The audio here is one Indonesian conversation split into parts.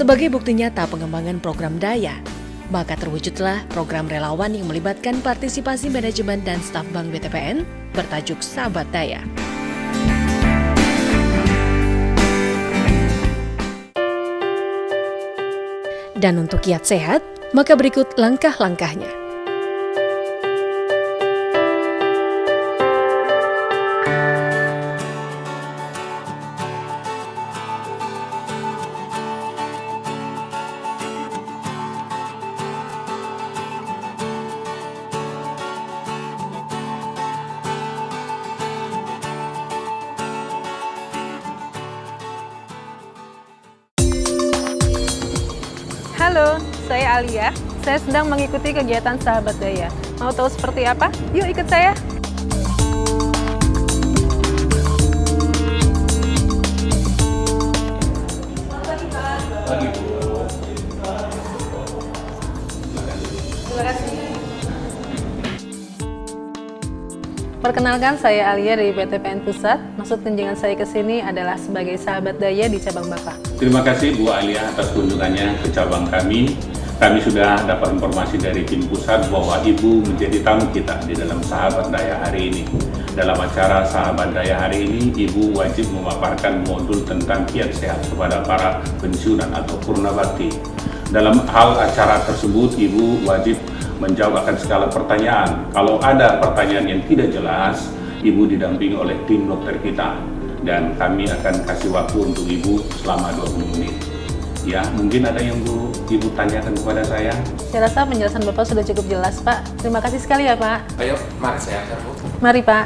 Sebagai bukti nyata pengembangan program Daya, maka terwujudlah program relawan yang melibatkan partisipasi manajemen dan staf Bank BTPN bertajuk Sahabat Daya. Dan untuk kiat sehat, maka berikut langkah-langkahnya. Halo, saya Alia. Saya sedang mengikuti kegiatan Sahabat Daya. Mau tahu seperti apa? Yuk ikut saya. Terima kasih. Perkenalkan, saya Alia dari BTPN Pusat. Maksud kunjungan saya ke sini adalah sebagai Sahabat Daya di cabang Bapak. Terima kasih Bu Alia atas kunjungannya ke cabang kami. Kami sudah dapat informasi dari tim pusat bahwa Ibu menjadi tamu kita di dalam Sahabat Daya hari ini. Dalam acara Sahabat Daya hari ini, Ibu wajib memaparkan modul tentang kiat sehat kepada para pensiunan atau purna bakti. Dalam hal acara tersebut, Ibu wajib menjawab akan segala pertanyaan. Kalau ada pertanyaan yang tidak jelas, Ibu didampingi oleh tim dokter kita. Dan kami akan kasih waktu untuk Ibu selama 20 menit. Ya, mungkin ada yang Ibu tanyakan kepada saya. Saya rasa penjelasan Bapak sudah cukup jelas, Pak. Terima kasih sekali ya, Pak. Ayo, mari saya antar, Bu. Mari, Pak.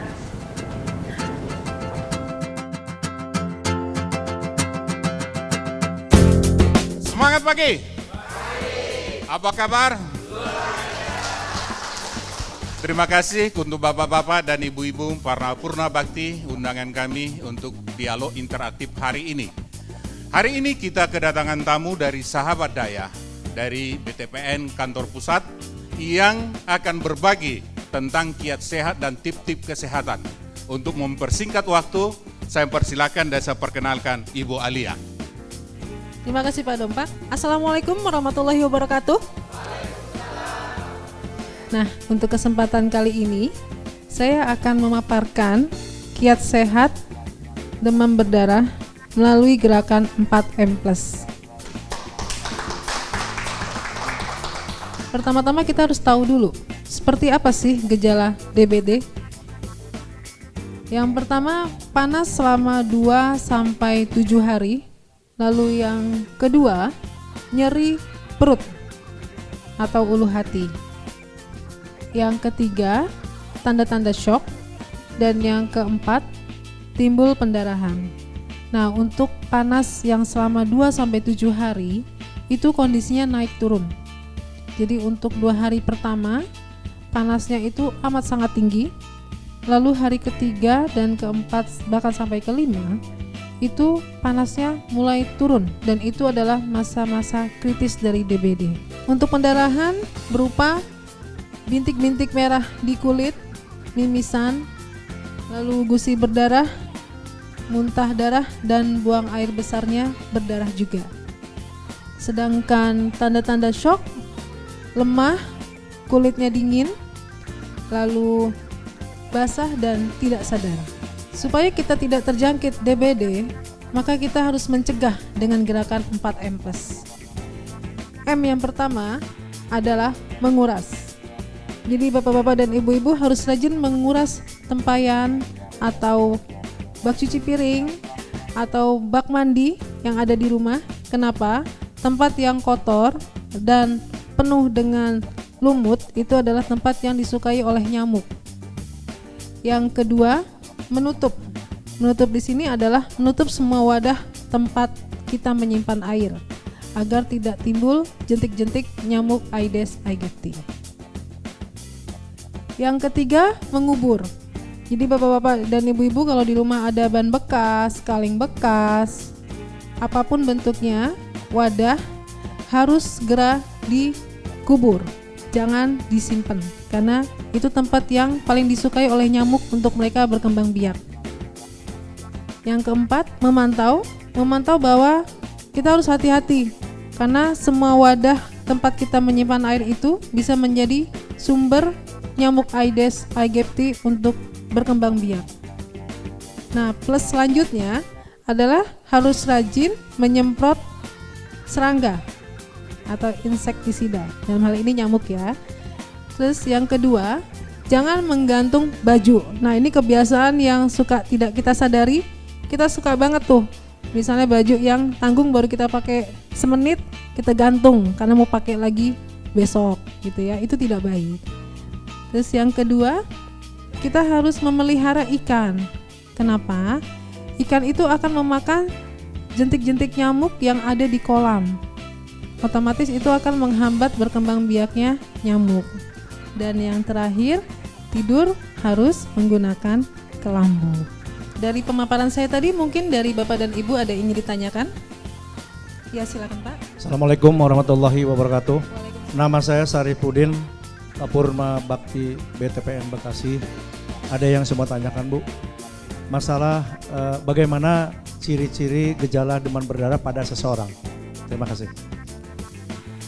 Semangat pagi. Apa kabar? Terima kasih untuk Bapak-Bapak dan Ibu-Ibu para Purna Bakti undangan kami untuk dialog interaktif hari ini. Hari ini kita kedatangan tamu dari Sahabat Daya, dari BTPN Kantor Pusat yang akan berbagi tentang kiat sehat dan tip-tip kesehatan. Untuk mempersingkat waktu, saya persilakan dan saya perkenalkan Ibu Alia. Terima kasih Pak Dompak. Assalamualaikum warahmatullahi wabarakatuh. Nah, untuk kesempatan kali ini, saya akan memaparkan kiat sehat demam berdarah melalui gerakan 4M+. Pertama-tama kita harus tahu dulu, seperti apa sih gejala DBD? Yang pertama, panas selama 2-7 hari. Lalu yang kedua, nyeri perut atau ulu hati. Yang ketiga, tanda-tanda shock. Dan yang keempat, timbul pendarahan. Nah, untuk panas yang selama 2-7 hari, itu kondisinya naik turun. Jadi untuk 2 hari pertama, panasnya itu amat sangat tinggi. Lalu hari ketiga dan keempat bahkan sampai kelima, itu panasnya mulai turun, dan itu adalah masa-masa kritis dari DBD. Untuk pendarahan berupa bintik-bintik merah di kulit, mimisan, lalu gusi berdarah, muntah darah, dan buang air besarnya berdarah juga. Sedangkan tanda-tanda shock, lemah, kulitnya dingin, lalu basah dan tidak sadar. Supaya kita tidak terjangkit DBD, maka kita harus mencegah dengan gerakan 4M+. M yang pertama adalah menguras. Jadi bapak-bapak dan ibu-ibu harus rajin menguras tempayan atau bak cuci piring atau bak mandi yang ada di rumah. Kenapa? Tempat yang kotor dan penuh dengan lumut itu adalah tempat yang disukai oleh nyamuk. Yang kedua, menutup. Menutup di sini adalah menutup semua wadah tempat kita menyimpan air agar tidak timbul jentik-jentik nyamuk Aedes aegypti. Yang ketiga, mengubur. Jadi bapak-bapak dan ibu-ibu kalau di rumah ada ban bekas, kaleng bekas, apapun bentuknya, wadah harus segera dikubur. Jangan disimpan karena itu tempat yang paling disukai oleh nyamuk untuk mereka berkembang biak. Yang keempat, memantau bahwa kita harus hati-hati Karena semua wadah tempat kita menyimpan air itu bisa menjadi sumber nyamuk Aedes aegypti untuk berkembang biak. Nah, plus selanjutnya adalah harus rajin menyemprot serangga atau insektisida. Dalam hal ini nyamuk ya. Terus yang kedua, jangan menggantung baju. Nah, ini kebiasaan yang suka tidak kita sadari. Kita suka banget tuh. Misalnya baju yang tanggung baru kita pakai semenit, kita gantung karena mau pakai lagi besok gitu ya. Itu tidak baik. Terus yang kedua, kita harus memelihara ikan. Kenapa? Ikan itu akan memakan jentik-jentik nyamuk yang ada di kolam. Otomatis itu akan menghambat berkembang biaknya nyamuk. Dan yang terakhir, tidur harus menggunakan kelambu. Dari pemaparan saya tadi mungkin dari Bapak dan Ibu ada yang ingin ditanyakan? Ya, silakan Pak. Assalamualaikum warahmatullahi wabarakatuh. Nama saya Sarifudin, Purna Bakti BTPN Bekasi. Ada yang semua tanyakan Bu, masalah bagaimana ciri-ciri gejala demam berdarah pada seseorang. Terima kasih.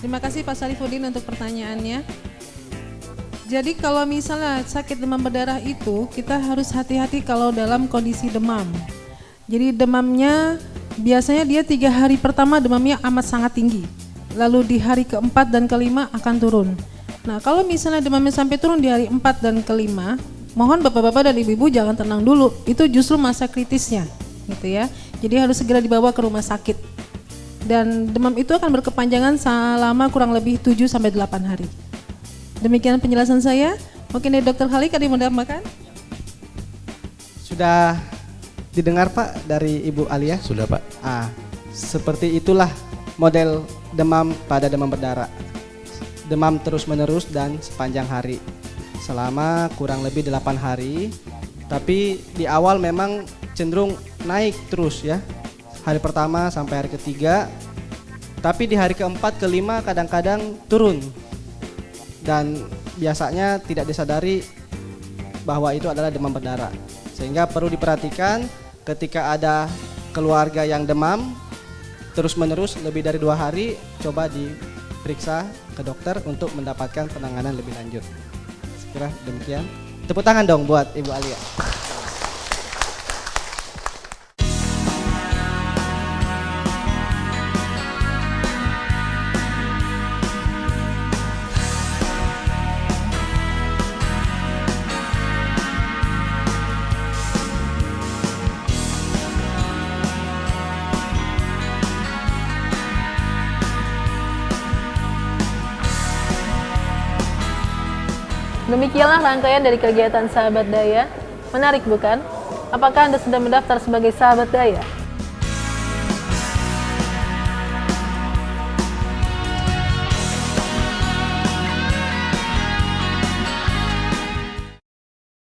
Terima kasih Pak Sarifudin untuk pertanyaannya. Jadi kalau misalnya sakit demam berdarah itu kita harus hati-hati kalau dalam kondisi demam. Jadi demamnya biasanya dia 3 hari pertama demamnya amat sangat tinggi. Lalu di hari keempat dan kelima akan turun. Nah, kalau misalnya demamnya sampai turun di hari 4 dan kelima, mohon bapak-bapak dan ibu-ibu jangan tenang dulu. Itu justru masa kritisnya, gitu ya. Jadi harus segera dibawa ke rumah sakit. Dan demam itu akan berkepanjangan selama kurang lebih 7 sampai 8 hari. Demikian penjelasan saya. Mungkin dari Dr. Khalik ada yang mau ditambahkan? Sudah didengar Pak dari Ibu Alia? Sudah Pak. Seperti itulah model demam pada demam berdarah. Demam terus-menerus dan sepanjang hari. Selama kurang lebih 8 hari. Tapi di awal memang cenderung naik terus ya. Hari pertama sampai hari ketiga. Tapi di hari keempat, kelima kadang-kadang turun. Dan biasanya tidak disadari bahwa itu adalah demam berdarah. Sehingga perlu diperhatikan ketika ada keluarga yang demam terus-menerus lebih dari 2 hari, coba diperiksa ke dokter untuk mendapatkan penanganan lebih lanjut. Sekira demikian. Tepuk tangan dong buat Ibu Alia. Demikianlah rangkaian dari kegiatan Sahabat Daya. Menarik bukan? Apakah Anda sudah mendaftar sebagai Sahabat Daya?